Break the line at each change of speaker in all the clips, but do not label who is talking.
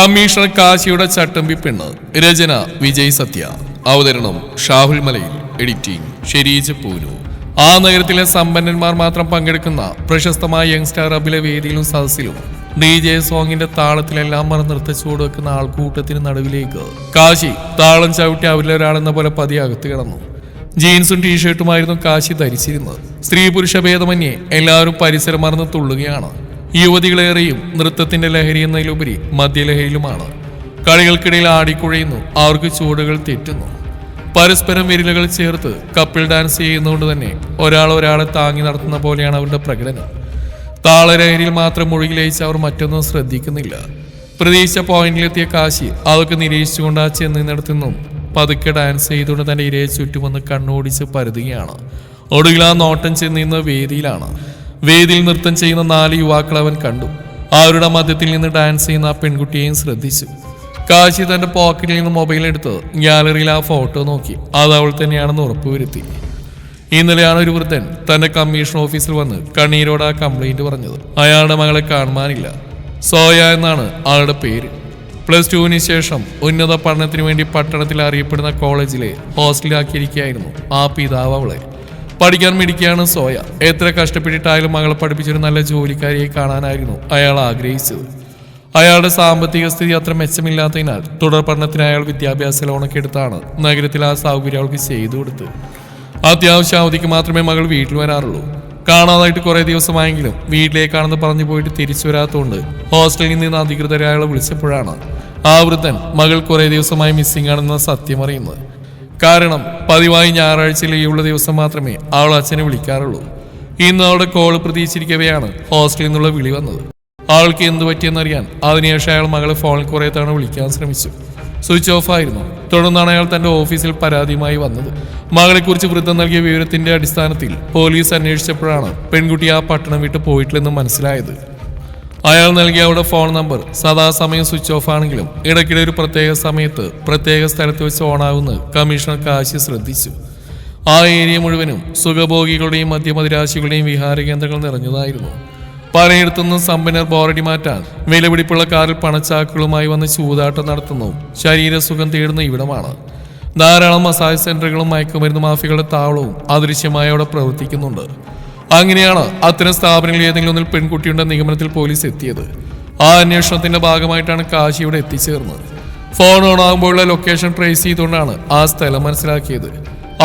Commissioner കാശിയുടെ ചട്ടമ്പി പെണ്ണ്. രചന വിജയ് സത്യ. അവതരണം ഷാഹുൽ മലയിൽ. എഡിറ്റിംഗ് ഷെരീജ് പൂനു. ആ നഗരത്തിലെ സമ്പന്നന്മാർ മാത്രം പങ്കെടുക്കുന്ന പ്രശസ്തമായ യങ്സ്റ്റാർ അഭില വേദിയിലും സദസ്സിലും DJ സോങ്ങിന്റെ താളത്തിലെല്ലാം മറന്ന് നൃത്തച്ചുവട് വെക്കുന്ന ആൾക്കൂട്ടത്തിന് നടുവിലേക്ക് കാശി താളം ചവിട്ടി അവരിലൊരാളെന്ന പോലെ പതി അകത്ത് കിടന്നു. ജീൻസും ടീഷർട്ടുമായിരുന്നു കാശി ധരിച്ചിരുന്നത്. സ്ത്രീ പുരുഷ ഭേദമന്യേ എല്ലാവരും പരിസരം മറന്ന് തുള്ളുകയാണ്. യുവതികളേറെയും നൃത്തത്തിന്റെ ലഹരി എന്നതിലുപരി മദ്യലഹരിയിലുമാണ്. കളികൾക്കിടയിൽ ആടിക്കുഴയുന്നു, അവർക്ക് ചുവടുകൾ തെറ്റുന്നു. പരസ്പരം വിരലുകൾ ചേർത്ത് കപ്പിൾ ഡാൻസ് ചെയ്യുന്നതുകൊണ്ട് തന്നെ ഒരാളെ താങ്ങി നടത്തുന്ന പോലെയാണ് അവരുടെ പ്രകടനം. താളലഹരിയിൽ മാത്രം മുഴുകി ലയിച്ച് അവർ മറ്റൊന്നും ശ്രദ്ധിക്കുന്നില്ല. പ്രതീക്ഷിച്ച പോയിന്റിലെത്തിയ കാശി അതൊക്കെ നിരീക്ഷിച്ചുകൊണ്ട് ആ ചെന്നിടത്തുനിന്നും പതുക്കെ ഡാൻസ് ചെയ്തുകൊണ്ട് തന്റെ ഇരയെ ചുറ്റുമൊന്ന് കണ്ണോടിച്ച് പരുതുകയാണ്. ഒടുവിൽ ആ നോട്ടം ചെന്നിരുന്ന വേദിയിലാണ്. വേദിയിൽ നൃത്തം ചെയ്യുന്ന 4 യുവാക്കൾ അവൻ കണ്ടു. അവരുടെ മധ്യത്തിൽ നിന്ന് ഡാൻസ് ചെയ്യുന്ന ആ പെൺകുട്ടിയെയും ശ്രദ്ധിച്ചു. കാശി തന്റെ പോക്കറ്റിൽ നിന്ന് മൊബൈൽ എടുത്ത് ഗ്യാലറിയിൽ ആ ഫോട്ടോ നോക്കി. അത് അവൾ തന്നെയാണെന്ന് ഉറപ്പുവരുത്തി. ഇന്നലെയാണ് ഒരു വൃദ്ധൻ തന്റെ കമ്മീഷൻ ഓഫീസിൽ വന്ന് കണ്ണീരോട് ആ കംപ്ലൈന്റ് പറഞ്ഞത്. അയാളുടെ മകളെ കാണുവാനില്ല. സോയ എന്നാണ് ആളുടെ പേര്. +2 ശേഷം ഉന്നത പഠനത്തിന് വേണ്ടി പട്ടണത്തിൽ അറിയപ്പെടുന്ന കോളേജിലെ ഹോസ്റ്റലിലാക്കിയിരിക്കുകയായിരുന്നു ആ പിതാവ് അവളെ. പഠിക്കാൻ മിടിക്കുകയാണ് സോയ. എത്ര കഷ്ടപ്പെട്ടിട്ടായാലും മകളെ പഠിപ്പിച്ചൊരു നല്ല ജോലിക്കാരിയെ കാണാനായിരുന്നു അയാൾ ആഗ്രഹിച്ചത്. അയാളുടെ സാമ്പത്തിക സ്ഥിതി അത്ര മെച്ചമില്ലാത്തതിനാൽ തുടർ പഠനത്തിന് അയാൾ വിദ്യാഭ്യാസ ലോണൊക്കെ എടുത്താണ് നഗരത്തിൽ ആ സൗകര്യം അവൾക്ക് ചെയ്തു കൊടുത്ത്. അത്യാവശ്യം അവധിക്ക് മാത്രമേ മകൾ വീട്ടിൽ വരാറുള്ളൂ. കാണാതായിട്ട് കുറെ ദിവസമായെങ്കിലും വീട്ടിലേക്കാണെന്ന് പറഞ്ഞു പോയിട്ട് തിരിച്ചു വരാത്തതുകൊണ്ട് ഹോസ്റ്റലിൽ നിന്ന് അധികൃതരെ അയാളെ വിളിച്ചപ്പോഴാണ് ആ വൃദ്ധൻ മകൾ കുറെ ദിവസമായി മിസ്സിംഗ് ആണെന്ന സത്യം അറിയുന്നത്. കാരണം പതിവായി ഞായറാഴ്ച ലീവുള്ള ദിവസം മാത്രമേ അവൾ അച്ഛനെ വിളിക്കാറുള്ളൂ. ഇന്ന് അവളുടെ കോള് പ്രതീക്ഷിച്ചിരിക്കവെയാണ് ഹോസ്റ്റലിൽ നിന്നുള്ള വിളി വന്നത്. ആൾക്ക് എന്തു പറ്റിയെന്നറിയാൻ അതിനുശേഷം അയാൾ മകളെ ഫോണിൽ കുറെ തവണ വിളിക്കാൻ ശ്രമിച്ചു. സ്വിച്ച് ഓഫ് ആയിരുന്നു. തുടർന്നാണ് അയാൾ തന്റെ ഓഫീസിൽ പരാതിയുമായി വന്നത്. മകളെക്കുറിച്ച് വൃദ്ധം നൽകിയ വിവരത്തിന്റെ അടിസ്ഥാനത്തിൽ പോലീസ് അന്വേഷിച്ചപ്പോഴാണ് പെൺകുട്ടി ആ പട്ടണം വിട്ട് പോയിട്ടില്ലെന്ന് മനസ്സിലായത്. അയാൾ നൽകിയ അവളുടെ ഫോൺ നമ്പർ സദാസമയം സ്വിച്ച് ഓഫ് ആണെങ്കിലും ഇടയ്ക്കിടെ ഒരു പ്രത്യേക സമയത്ത് പ്രത്യേക സ്ഥലത്ത് വെച്ച് ഓണാകുന്നത് കമ്മീഷണർ കാശി ശ്രദ്ധിച്ചു. ആ ഏരിയ മുഴുവനും സുഖഭോഗികളുടെയും മദ്യമതിരാശികളുടെയും വിഹാര കേന്ദ്രങ്ങൾ നിറഞ്ഞതായിരുന്നു. പലയിടത്തുനിന്നും സമ്പന്നർ ബോറടി മാറ്റാൻ വിലപിടിപ്പുള്ള കാറിൽ പണച്ചാക്കുകളുമായി വന്ന് ചൂതാട്ടം നടത്തുന്നു. ശരീരസുഖം തേടുന്ന ഇവിടമാണ്. ധാരാളം മസാജ് സെന്ററുകളും മയക്കുമരുന്ന് മാഫിയകളുടെ താവളവും അദൃശ്യമായി അവിടെ പ്രവർത്തിക്കുന്നുണ്ട്. അങ്ങനെയാണ് അത്തരം സ്ഥാപനങ്ങളിൽ ഏതെങ്കിലും ഒന്നിൽ പെൺകുട്ടിയുടെ നിഗമനത്തിൽ പോലീസ് എത്തിയത്. ആ അന്വേഷണത്തിന്റെ ഭാഗമായിട്ടാണ് കാശി ഇവിടെ എത്തിച്ചേർന്നത്. ഫോൺ ഓൺ ആകുമ്പോഴുള്ള ലൊക്കേഷൻ ട്രേസ് ചെയ്തുകൊണ്ടാണ് ആ സ്ഥലം മനസ്സിലാക്കിയത്.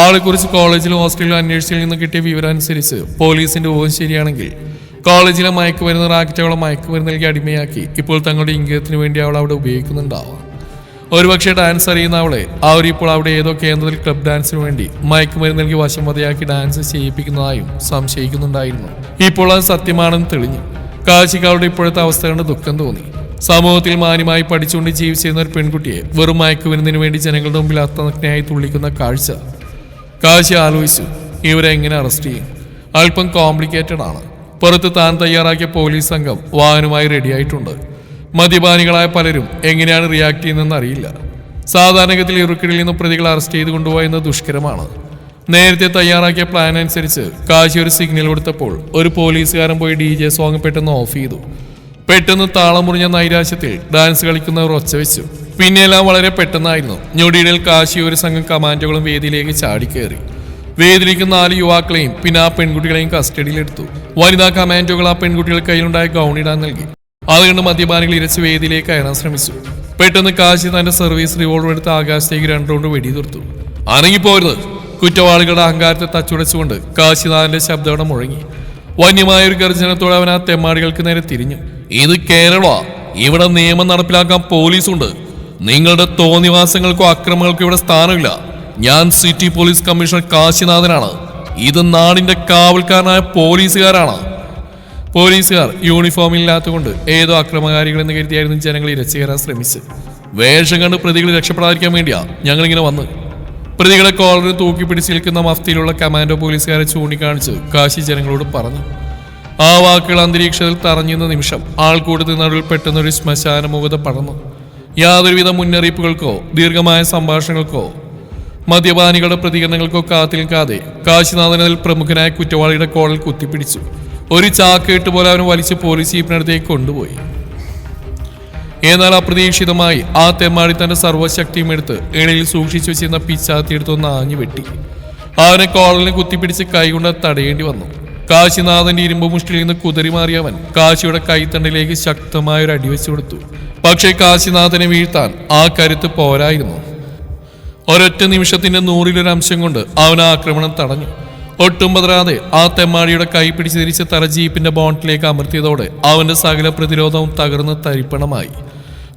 ആളെക്കുറിച്ച് കോളേജിലും ഹോസ്റ്റലിലും അന്വേഷിച്ചതിൽ നിന്ന് കിട്ടിയ വിവരം അനുസരിച്ച് പോലീസിന്റെ ഊഹം ശരിയാണെങ്കിൽ കോളേജിലെ മയക്കുമരുന്ന് റാക്കറ്റുകളെ മയക്കുമരുന്ന് നൽകി അടിമയാക്കി ഇപ്പോൾ തങ്ങളുടെ ഇംഗിതത്തിന് വേണ്ടി അവൾ അവിടെ ഉപയോഗിക്കുന്നുണ്ടാവാം. ഒരുപക്ഷെ ഡാൻസ് അറിയുന്ന അവളെ അവരിപ്പോൾ അവിടെ ഏതോ കേന്ദ്രത്തിൽ ക്ലബ് ഡാൻസിന് വേണ്ടി മയക്കുമരുന്ന് നൽകി വശംവതയാക്കി ഡാൻസ് ചെയ്യിപ്പിക്കുന്നതായും സംശയിക്കുന്നുണ്ടായിരുന്നു. ഇപ്പോൾ അത് സത്യമാണെന്ന് തെളിഞ്ഞു. കാശിക്ക് അവളുടെ ഇപ്പോഴത്തെ അവസ്ഥ കണ്ട് ദുഃഖം തോന്നി. സമൂഹത്തിൽ മാന്യമായി പഠിച്ചുകൊണ്ട് ജീവിച്ചിരുന്ന ഒരു പെൺകുട്ടിയെ വെറും മയക്കുമരുന്നിന് വേണ്ടി ജനങ്ങളുടെ മുമ്പിൽ അർത്ഥനഗ്നയായി തുള്ളിക്കുന്ന കാഴ്ച. കാശി ആലോചിച്ചു, ഇവരെ എങ്ങനെ അറസ്റ്റ് ചെയ്യും? അല്പം കോംപ്ലിക്കേറ്റഡ് ആണ്. പുറത്ത് താൻ തയ്യാറാക്കിയ പോലീസ് സംഘം വാഹനവുമായി റെഡിയായിട്ടുണ്ട്. മദ്യപാനികളായ പലരും എങ്ങനെയാണ് റിയാക്ട് ചെയ്യുന്നതെന്ന് അറിയില്ല. സാധാരണഗതിയിൽ ഇറുക്കിടിൽ നിന്ന് പ്രതികളെ അറസ്റ്റ് ചെയ്ത് കൊണ്ടുപോയെന്നത് ദുഷ്കരമാണ്. നേരത്തെ തയ്യാറാക്കിയ പ്ലാൻ അനുസരിച്ച് കാശി ഒരു സിഗ്നൽ കൊടുത്തപ്പോൾ ഒരു പോലീസുകാരൻ പോയി DJ സോങ് പെട്ടെന്ന് ഓഫ് ചെയ്തു. പെട്ടെന്ന് താളം മുറിഞ്ഞ നൈരാശ്യത്തിൽ ഡാൻസ് കളിക്കുന്നവർ ഒച്ച വെച്ചു. പിന്നെയെല്ലാം വളരെ പെട്ടെന്നായിരുന്നു. ഞൊടിയിടയിൽ കാശി ഒരു സംഘം കമാൻഡോകളും വേദിയിലേക്ക് ചാടിക്കയറി. വേദിയിലേക്ക് 4 യുവാക്കളെയും പിന്നെ ആ പെൺകുട്ടികളെയും കസ്റ്റഡിയിലെടുത്തു. വനിതാ കമാൻഡോകൾ ആ പെൺകുട്ടികൾ കയ്യിലുണ്ടായ ഗൗണിടാൻ നൽകി. അതുകൊണ്ട് മദ്യപാനികൾ ഇരച്ച് വേദിയിലേക്ക് കയറാൻ ശ്രമിച്ചു. പെട്ടെന്ന് കാശി തന്റെ സർവീസ് റിവോൾവർ എടുത്ത് ആകാശത്തേക്ക് 2 റൗണ്ട് വെടിതീർത്തു. അനങ്ങിപ്പോരുത്! കുറ്റവാളികളുടെ അഹങ്കാരത്തെ തച്ചുടച്ചുകൊണ്ട് കാശിനാഥന്റെ ശബ്ദം മുഴങ്ങി. വന്യമായ ഒരു ഗർജനത്തോടെ അവൻ ആ തെമ്മാടികൾക്ക് നേരെ തിരിഞ്ഞു. ഇത് കേരള, ഇവിടെ നിയമം നടപ്പിലാക്കാൻ പോലീസുണ്ട്. നിങ്ങളുടെ തോന്നിവാസങ്ങൾക്കോ അക്രമങ്ങൾക്കോ ഇവിടെ സ്ഥാനമില്ല. ഞാൻ സിറ്റി പോലീസ് കമ്മീഷണർ കാശിനാഥനാണ്. ഇത് നാടിന്റെ കാവൽക്കാരനായ പോലീസുകാരാണ്. പോലീസുകാർ യൂണിഫോമില്ലാത്തതുകൊണ്ട് ഏതോ അക്രമകാരികളെന്ന് കരുതിയായിരുന്നു ജനങ്ങൾ ഇരച്ചു കയറാൻ ശ്രമിച്ച്. വേഷം കണ്ട് പ്രതികൾ രക്ഷപ്പെടാതിരിക്കാൻ വേണ്ടിയാ ഞങ്ങളിങ്ങനെ വന്ന്. പ്രതികളെ കോളറിൽ തൂക്കി പിടിച്ച് നിൽക്കുന്ന മഫ്തിയിലുള്ള കമാൻഡോ പോലീസുകാരെ ചൂണ്ടിക്കാണിച്ച് കാശി ജനങ്ങളോട് പറഞ്ഞു. ആ വാക്കുകൾ അന്തരീക്ഷത്തിൽ തറഞ്ഞുന്ന നിമിഷം ആൾക്കൂട്ടത്തിന് നടുവിൽ പെട്ടെന്നൊരു ശ്മശാന മുഖത പടർന്നു. യാതൊരുവിധ മുന്നറിയിപ്പുകൾക്കോ ദീർഘമായ സംഭാഷണങ്ങൾക്കോ മദ്യപാനികളുടെ പ്രതികരണങ്ങൾക്കോ കാത്തു നിൽക്കാതെ കാശിനാഥനിൽ പ്രമുഖനായ കുറ്റവാളിയുടെ കോളിൽ കുത്തിപ്പിടിച്ചു. ഒരു ചാക്കേട്ട് പോലെ അവന് വലിച്ച് പോലീസ് ജീപ്പിനടുത്തേക്ക് കൊണ്ടുപോയി. എന്നാൽ അപ്രതീക്ഷിതമായി ആ തെമ്മാടി തന്റെ സർവ്വശക്തിയും എടുത്ത് ഇണയിൽ സൂക്ഷിച്ചു വെച്ചിരുന്ന പിച്ചാത്തിയെടുത്തൊന്ന് ആഞ്ഞു വെട്ടി. അവനെ കോളലിന് കുത്തിപ്പിടിച്ച് കൈകൊണ്ട് തടയേണ്ടി വന്നു. കാശിനാഥന്റെ ഇരുമ്പ് മുഷ്ടിയിൽ നിന്ന് കുതറി മാറിയവൻ കാശിയുടെ കൈത്തണ്ടിലേക്ക് ശക്തമായ ഒരു അടിവെച്ചു കൊടുത്തു. പക്ഷേ കാശിനാഥനെ വീഴ്ത്താൻ ആ കരുത്ത് പോരായിരുന്നു. ഒരൊറ്റ നിമിഷത്തിന്റെ 100-1 കൊണ്ട് അവൻ ആക്രമണം തടഞ്ഞു. ഒട്ടും പതരാതെ ആ തെമ്മാടിയുടെ കൈ പിടിച്ച് തിരിച്ച് തല ജീപ്പിന്റെ ബോണ്ടിലേക്ക് അമർത്തിയതോടെ അവന്റെ സകല പ്രതിരോധവും തകർന്ന് തരിപ്പണമായി.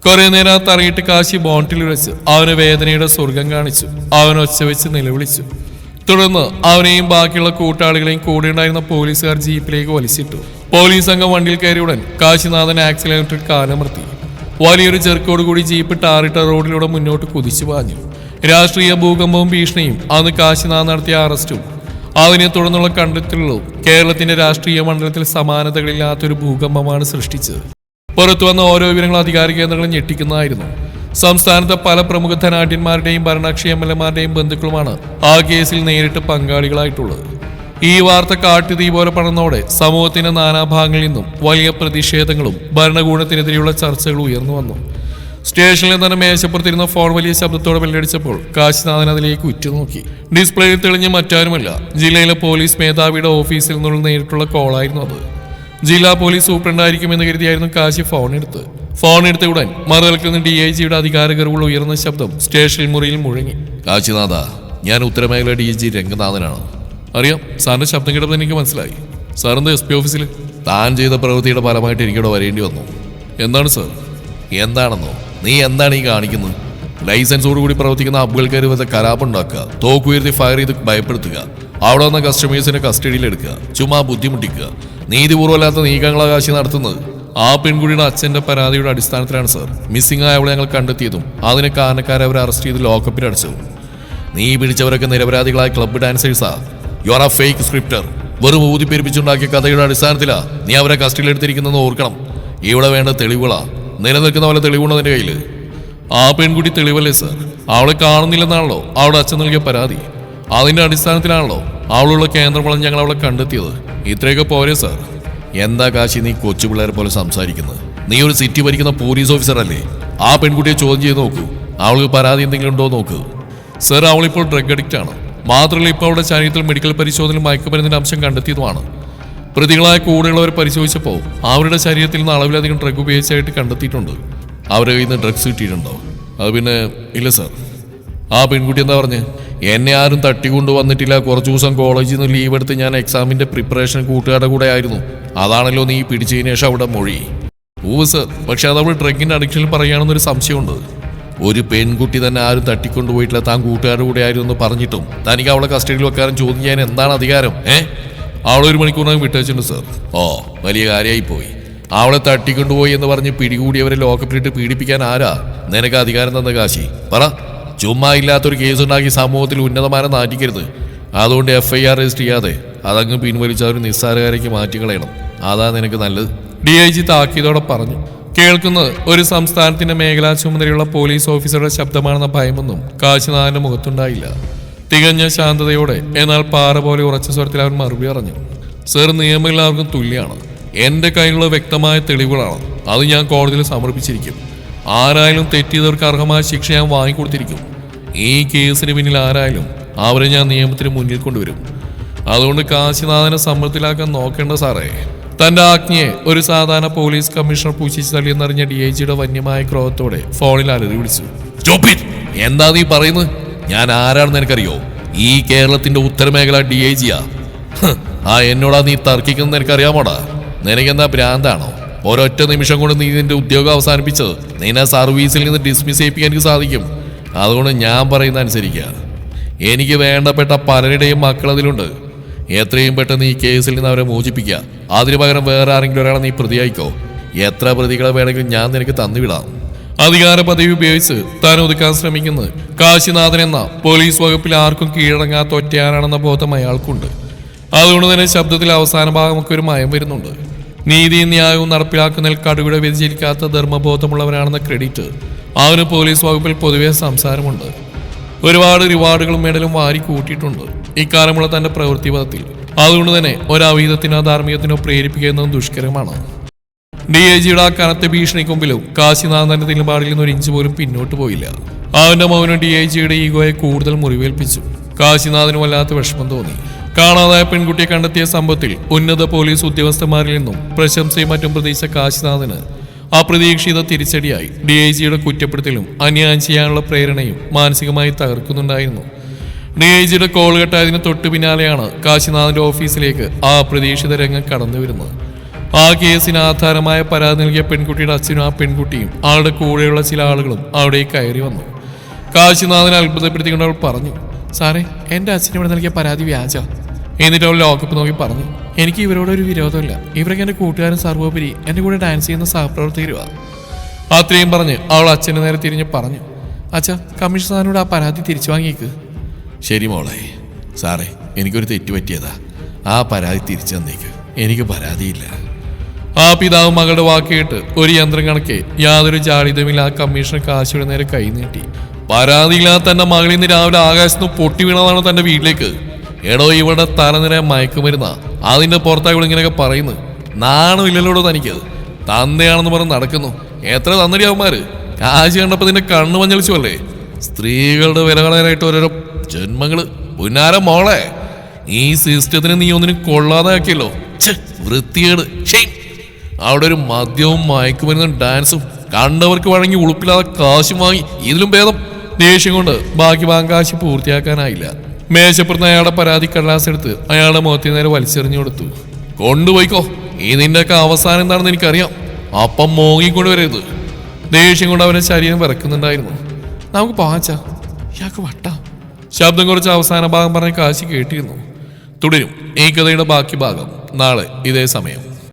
കുറെ നേരം തറയിട്ട് കാശി ബോണ്ടിൽ വെച്ച് അവന് വേദനയുടെ സ്വർഗം കാണിച്ചു. അവൻ ഒച്ച വെച്ച് നിലവിളിച്ചു. തുടർന്ന് അവനെയും ബാക്കിയുള്ള കൂട്ടാളികളെയും കൂടെയുണ്ടായിരുന്ന പോലീസുകാർ ജീപ്പിലേക്ക് വലിച്ചിട്ടു. പോലീസ് സംഘം വണ്ടിയിൽ കയറിയുടൻ കാശിനാഥൻ ആക്സിലേറ്റർ കാലമർത്തി. വലിയൊരു ചെറുക്കോടുകൂടി ജീപ്പ് ടാറിട്ട റോഡിലൂടെ മുന്നോട്ട് കുതിച്ചു പാഞ്ഞു. രാഷ്ട്രീയ ഭൂകമ്പവും ഭീഷണിയും അന്ന് കാശിനാഥ് നടത്തിയ അറസ്റ്റും അതിനെ തുടർന്നുള്ള കണ്ടെത്തലുകളും കേരളത്തിന്റെ രാഷ്ട്രീയ മണ്ഡലത്തിൽ സമാനതകളില്ലാത്തൊരു ഭൂകമ്പമാണ് സൃഷ്ടിച്ചത്. പുറത്തു വന്ന ഓരോ വിവരങ്ങളും അധികാര കേന്ദ്രങ്ങളും ഞെട്ടിക്കുന്നതായിരുന്നു. സംസ്ഥാനത്തെ പല പ്രമുഖ ധനാഢ്യന്മാരുടെയും ഭരണകക്ഷി MLA-മാരുടെയും ബന്ധുക്കളുമാണ് ആ കേസിൽ നേരിട്ട് പങ്കാളികളായിട്ടുള്ളത്. ഈ വാർത്ത കാട്ടുതീ പോലെ പടർന്നോടെ സമൂഹത്തിന്റെ നാനാഭാഗങ്ങളിൽ നിന്നും വലിയ പ്രതിഷേധങ്ങളും ഭരണകൂടത്തിനെതിരെയുള്ള ചർച്ചകളും ഉയർന്നു വന്നു. സ്റ്റേഷനിൽ തന്നെ മേശപ്പുറത്തിരുന്ന ഫോൺ വലിയ ശബ്ദത്തോടെ ബെല്ലടിച്ചപ്പോൾ കാശിനാഥൻ അതിലേക്ക് ഉറ്റുനോക്കി. ഡിസ്പ്ലേയിൽ തെളിഞ്ഞ മറ്റാരുമല്ല, ജില്ലയിലെ പോലീസ് മേധാവിയുടെ ഓഫീസിൽ നിന്നുള്ള നേരിട്ടുള്ള കോളായിരുന്നു അത്. ജില്ലാ പോലീസ് സൂപ്രണ്ടായിരിക്കുമെന്ന് കരുതിയായിരുന്നു കാശി ഫോൺ എടുത്ത ഉടൻ മറുതലക്കുന്ന DIGയുടെ അധികാരകർവുള്ള ഉയർന്ന ശബ്ദം സ്റ്റേഷൻ മുറിയിൽ മുഴങ്ങി. കാശിനാഥ, ഞാൻ ഉത്തരമേഖല DIG രംഗനാഥനാണ്. അറിയാം, സാറിന്റെ ശബ്ദം കേട്ടപ്പോൾ എനിക്ക് മനസ്സിലായി. സാറിന്റെ SP ഓഫീസിൽ താൻ ചെയ്ത പ്രവൃത്തിയുടെ ഫലമായിട്ട് എനിക്കിവിടെ വരേണ്ടി വന്നു. എന്താണ് സാർ? എന്താണെന്നോ? നീ എന്താണ് ഈ കാണിക്കുന്നത്? ലൈസൻസോടുകൂടി പ്രവർത്തിക്കുന്ന അബ്ബുകൾക്കാർ വെച്ച കലാപുണ്ടാക്കുക, തോക്കുയർത്തി ഫയർ ചെയ്ത് ഭയപ്പെടുത്തുക, അവിടെ വന്ന കസ്റ്റമേഴ്സിനെ കസ്റ്റഡിയിലെടുക്കുക, ചുമ്മാ ബുദ്ധിമുട്ടിക്കുക, നീതിപൂർവ്വമല്ലാത്ത നീക്കങ്ങളാകാശി നടത്തുന്നത്. ആ പെൺകുട്ടിയുടെ അച്ഛന്റെ പരാതിയുടെ അടിസ്ഥാനത്തിലാണ് സാർ മിസ്സിംഗ് ആയ അവളെ ഞങ്ങൾ കണ്ടെത്തിയതും അതിനെ കാരണക്കാരെ അവരെ അറസ്റ്റ് ചെയ്ത് ലോക്കപ്പിൽ അടിച്ചതും. നീ പിടിച്ചവരൊക്കെ നിരപരാധികളായ ക്ലബ്ബ് ഡാൻസേഴ്സാ. You are a fake scripter. വെറും ഊതിപ്പെരിപ്പിച്ചുണ്ടാക്കിയ കഥയുടെ അടിസ്ഥാനത്തിലാ നീ അവരെ കസ്റ്റഡിയിലെടുത്തിരിക്കുന്നതെന്ന് ഓർക്കണം. ഇവിടെ വേണ്ട തെളിവുകളാ. നിലനിൽക്കുന്ന പോലെ തെളിവുണ്ടോ നിന്റെ കയ്യിൽ? ആ പെൺകുട്ടി തെളിവല്ലേ സാർ? അവളെ കാണുന്നില്ലെന്നാണല്ലോ അവളുടെ അച്ഛൻ നൽകിയ പരാതി. അതിന്റെ അടിസ്ഥാനത്തിലാണല്ലോ അവളുള്ള കേന്ദ്രവളം ഞങ്ങൾ അവളെ കണ്ടെത്തിയത്. ഇത്രയൊക്കെ പോരെ സാർ? എന്താ കാശി നീ കൊച്ചു പിള്ളേരെ പോലെ സംസാരിക്കുന്നത്? നീ ഒരു സിറ്റി ഭരിക്കുന്ന പോലീസ് ഓഫീസർ അല്ലേ? ആ പെൺകുട്ടിയെ ചോദ്യം ചെയ്ത് നോക്കൂ. അവൾക്ക് പരാതി എന്തെങ്കിലും ഉണ്ടോ നോക്കൂ. സാർ, അവളിപ്പോൾ ഡ്രഗ് അഡിക്റ്റ് ആണ്. മാത്രമല്ല ഇപ്പോൾ അവളുടെ ശരീരത്തിൽ മെഡിക്കൽ പരിശോധനയിൽ മയക്കുമരുന്നിന്റെ അംശം കണ്ടെത്തിയതുമാണ്. പ്രതികളായ കൂടെയുള്ളവർ പരിശോധിച്ചപ്പോൾ അവരുടെ ശരീരത്തിൽ നിന്ന് അളവിലധികം ഡ്രഗ് ഉപയോഗിച്ചായിട്ട് കണ്ടെത്തിയിട്ടുണ്ട്. അവരുടെ കയ്യിൽ നിന്ന് ഡ്രഗ്സ് കിട്ടിയിട്ടുണ്ടോ? അത് പിന്നെ ഇല്ല സാർ. ആ പെൺകുട്ടി എന്താ പറഞ്ഞ്? എന്നെ ആരും തട്ടിക്കൊണ്ടു വന്നിട്ടില്ല. കുറച്ചു ദിവസം കോളേജിൽ നിന്ന് ലീവ് എടുത്ത് ഞാൻ എക്സാമിന്റെ പ്രിപ്പറേഷൻ കൂട്ടുകാരുടെ കൂടെ ആയിരുന്നു. അതാണല്ലോ നീ പിടിച്ചതിന് ശേഷം അവിടെ മൊഴി. ഓ സർ, പക്ഷെ അതവൾ ഡ്രഗിന്റെ അഡിക്ഷനിൽ പറയുകയാണെന്നൊരു സംശയമുണ്ട്. ഒരു പെൺകുട്ടി തന്നെ ആരും തട്ടിക്കൊണ്ടുപോയിട്ടില്ല, താൻ കൂട്ടുകാരുടെ കൂടെ ആയിരുന്നു എന്ന് പറഞ്ഞിട്ടും തനിക്ക് അവളെ കസ്റ്റഡിയിൽ വെക്കാനും ചോദ്യം ചെയ്യാൻ എന്താണ് അധികാരം? അവളെ 1 മണിക്കൂറിനകം വിട്ടുവെച്ചിട്ടുണ്ട് സർ. ഓ, വലിയ കാര്യമായി പോയി. അവളെ തട്ടിക്കൊണ്ടുപോയി എന്ന് പറഞ്ഞ് പിടികൂടിയവരെ ലോക്കപ്പിലിട്ട് പീഡിപ്പിക്കാൻ ആരാ നിനക്ക് അധികാരം തന്ന കാശി? പറ. ചുമ്മാ ഇല്ലാത്തൊരു കേസുണ്ടാക്കി സമൂഹത്തിൽ ഉന്നതമാനം നാറ്റിക്കരുത്. അതുകൊണ്ട് FIR രജിസ്റ്റർ ചെയ്യാതെ അതങ്ങ് പിൻവലിച്ച ഒരു നിസ്സാരകാരേക്ക് മാറ്റിക്കളയണം. അതാ നിനക്ക് നല്ലത്. DIG താക്കീതോടെ പറഞ്ഞു. കേൾക്കുന്നത് ഒരു സംസ്ഥാനത്തിന്റെ മേഖലാ ചുമതലയുള്ള പോലീസ് ഓഫീസറുടെ ശബ്ദമാണെന്ന ഭയമൊന്നും കാശിനാഥന്റെ മുഖത്തുണ്ടായില്ല. തികഞ്ഞ ശാന്തതയോടെ എന്നാൽ പാറ പോലെ ഉറച്ച സ്വരത്തിൽ അവൻ മറുപടി പറഞ്ഞു. സർ, നിയമം എല്ലാവർക്കും തുല്യമാണ്. എന്റെ കയ്യിലുള്ള വ്യക്തമായ തെളിവുകളാണ്. അത് ഞാൻ കോടതിയിൽ സമർപ്പിച്ചിരിക്കും. ആരായാലും തെറ്റിയവർക്ക് അർഹമായ ശിക്ഷ ഞാൻ വാങ്ങിക്കൊടുത്തിരിക്കും. ഈ കേസിന് പിന്നിൽ ആരായാലും അവരെ ഞാൻ നിയമത്തിന് മുന്നിൽ കൊണ്ടുവരും. അതുകൊണ്ട് കാശിനാഥനെ സമ്മർദ്ദത്തിലാക്കാൻ നോക്കേണ്ട സാറേ. തന്റെ ആജ്ഞയെ ഒരു സാധാരണ പോലീസ് കമ്മീഷണർ പൂശിച്ച് തള്ളിയെന്നറിഞ്ഞ DIGയുടെ വന്യമായ ക്രോധത്തോടെ ഫോണിൽ അലറി വിളിച്ചു. എന്താ നീ പറയുന്നത്? ഞാൻ ആരാണെന്ന് എനിക്കറിയോ? ഈ കേരളത്തിന്റെ ഉത്തരമേഖല DIGയാ. ആ എന്നോടാ നീ തർക്കിക്കുന്നത് എനിക്കറിയാമോടാ? നിനക്കെന്താ ഭ്രാന്താണോ? ഒരൊറ്റ നിമിഷം കൊണ്ട് നീ നിന്റെ ഉദ്യോഗം അവസാനിപ്പിച്ചത് നിന്നെ സർവീസിൽ നിന്ന് ഡിസ്മിസ് ചെയ്യിപ്പിക്കാൻ എനിക്ക് സാധിക്കും. അതുകൊണ്ട് ഞാൻ പറയുന്ന അനുസരിക്കുക. എനിക്ക് വേണ്ടപ്പെട്ട പലരുടെയും മക്കളതിലുണ്ട്. എത്രയും പെട്ടെന്ന് ഈ കേസിൽ നിന്ന് അവരെ മോചിപ്പിക്കുക. അതിനു പകരം വേറെ ആരെങ്കിലും ഒരാളെ നീ പ്രതിയായിക്കോ. എത്ര പ്രതികളെ വേണമെങ്കിലും ഞാൻ നിനക്ക് തന്നുവിടാം. അധികാര പദവി ഉപയോഗിച്ച് താൻ ഒതുക്കാൻ ശ്രമിക്കുന്നത് കാശിനാഥൻ എന്ന പോലീസ് വകുപ്പിൽ ആർക്കും കീഴടങ്ങാത്ത ഒറ്റയാനാണെന്ന ബോധം അയാൾക്കുണ്ട്. അതുകൊണ്ട് തന്നെ ശബ്ദത്തിൽ അവസാന ഭാഗമൊക്കെ ഒരു മയം വരുന്നുണ്ട്. നീതിയും ന്യായവും നടപ്പിലാക്കുന്നതിൽ കടുകിട വ്യതിചലിക്കാത്ത ധർമ്മബോധമുള്ളവനാണെന്ന ക്രെഡിറ്റ് അവന് പോലീസ് വകുപ്പിൽ പൊതുവെ സംസാരമുണ്ട്. ഒരുപാട് റിവാർഡുകളും മെഡലും വാരി കൂട്ടിയിട്ടുണ്ട് ഇക്കാലമുള്ള തന്റെ പ്രവൃത്തി പദത്തിൽ. അതുകൊണ്ട് തന്നെ ഒരവീതത്തിനോ ധാർമ്മികത്തിനോ പ്രേരിപ്പിക്കുന്നതും ദുഷ്കരമാണ്. DIGയുടെ ആ കനത്ത ഭീഷണിക്ക് മുമ്പിലും കാശിനാഥന്റെ നിലപാടിൽ നിന്ന് ഒരു ഇഞ്ച് പോലും പിന്നോട്ട് പോയില്ല. അവന്റെ മൗനം DIGയുടെ ഈഗോയെ കൂടുതൽ മുറിവേൽപ്പിച്ചു. കാശിനാഥന് വല്ലാത്ത വിഷമം തോന്നി. കാണാതായ പെൺകുട്ടിയെ കണ്ടെത്തിയ സംഭവത്തിൽ ഉന്നത പോലീസ് ഉദ്യോഗസ്ഥന്മാരിൽ നിന്നും പ്രശംസയും മറ്റും പ്രതീക്ഷിച്ച കാശിനാഥന് അപ്രതീക്ഷിത തിരിച്ചടിയായി. DIGയുടെ കുറ്റപ്പെടുത്തലും അന്യായം ചെയ്യാനുള്ള പ്രേരണയും മാനസികമായി തകർക്കുന്നുണ്ടായിരുന്നു. DIGയുടെ കോൾ കെട്ടായതിന് തൊട്ടു പിന്നാലെയാണ് കാശിനാഥന്റെ ഓഫീസിലേക്ക് ആ അപ്രതീക്ഷിത രംഗം കടന്നു വരുന്നത്. ആ കേസിന് ആധാരമായ പരാതി നൽകിയ പെൺകുട്ടിയുടെ അച്ഛനും ആ പെൺകുട്ടിയും ആളുടെ കൂടെയുള്ള ചില ആളുകളും അവിടെ കയറി വന്നു. കാശിനാഥനെ അത്ഭുതപ്പെടുത്തിക്കൊണ്ട് അവൾ പറഞ്ഞു, സാറേ, എൻ്റെ അച്ഛൻ ഇവിടെ നൽകിയ പരാതി വ്യാജ. എന്നിട്ട് അവൾ ലോക്കപ്പ് നോക്കി പറഞ്ഞു, എനിക്ക് ഇവരോടൊരു വിരോധമില്ല. ഇവരൊക്കെ എൻ്റെ കൂട്ടുകാരൻ സർവോപരി എൻ്റെ കൂടെ ഡാൻസ് ചെയ്യുന്ന സഹപ്രവർത്തകരുവാ. അത്രയും പറഞ്ഞ് അവൾ അച്ഛൻ്റെ നേരെ തിരിഞ്ഞ് പറഞ്ഞു, അച്ഛാ, കമ്മീഷൻ സാറിനോട് ആ പരാതി തിരിച്ചു വാങ്ങിയേക്ക്.
ശരി മോളെ. സാറേ, എനിക്കൊരു തെറ്റ് പറ്റിയതാ. ആ പരാതി തിരിച്ചു തന്നേക്ക്. എനിക്ക് പരാതിയില്ല.
ആ പിതാവ് മകളുടെ വാക്ക് കേട്ട് ഒരു യന്ത്രം കണക്കെ യാതൊരു ജാളിതമില്ല ആ കമ്മീഷണർ കാശിയുടെ നേരെ കൈ നീട്ടി. പരാതിയില്ലാതെ തന്റെ മകളിൽ നിന്ന് രാവിലെ ആകാശത്ത് പൊട്ടി വീണതാണോ തന്റെ വീട്ടിലേക്ക്? എടോ, ഇവിടെ തലനിര മയക്കുമരുന്ന അതിന്റെ പുറത്തായി ഇങ്ങനെയൊക്കെ പറയുന്നു. നാണമില്ലല്ലോടോ തനിക്ക്? തന്തയാണെന്ന് പറഞ്ഞ് നടക്കുന്നു. എത്ര തന്നടി അവന്മാര്? കാശ് കണ്ടപ്പോ നിന്റെ കണ്ണു മഞ്ഞളിച്ചു അല്ലേ? സ്ത്രീകളുടെ വില കളയാനായിട്ട് ഓരോരോ ജന്മങ്ങള്. പുന്നാര മോളെ, ഈ സിസ്റ്റത്തിന് നീ ഒന്നിനും കൊള്ളാതെ ആക്കിയല്ലോ. വൃത്തികേട്. അവിടെ ഒരു മദ്യവും മയക്കുമരുന്നും ഡാൻസും കണ്ടവർക്ക് വഴങ്ങി ഉളുപ്പില്ലാതെ കാശും വാങ്ങി. ഇതിലും ഭേദം. ദേഷ്യം കൊണ്ട് ബാക്കി കാശ് പൂർത്തിയാക്കാനായില്ല. മേശപ്പുറത്ത് അയാളുടെ പരാതി കടലാസ് എടുത്ത് അയാളുടെ മുഖത്തിന് നേരെ വലിച്ചെറിഞ്ഞു കൊടുത്തു. കൊണ്ടുപോയിക്കോ, ഇതിൻ്റെയൊക്കെ അവസാനം എന്താണെന്ന് എനിക്കറിയാം. അപ്പം മോങ്ങിക്കൊണ്ടുവരരുത്. ദേഷ്യം കൊണ്ട് അവന്റെ ശരീരം വിറക്കുന്നുണ്ടായിരുന്നു. നമുക്ക് പോവാച്ചാ, ഇയാൾക്ക് വട്ടാ. ശബ്ദം കുറച്ച് അവസാന ഭാഗം പറഞ്ഞ കാശി കേട്ടിരുന്നു. തുടരും ഈ കഥയുടെ ബാക്കി ഭാഗം നാളെ ഇതേ സമയം.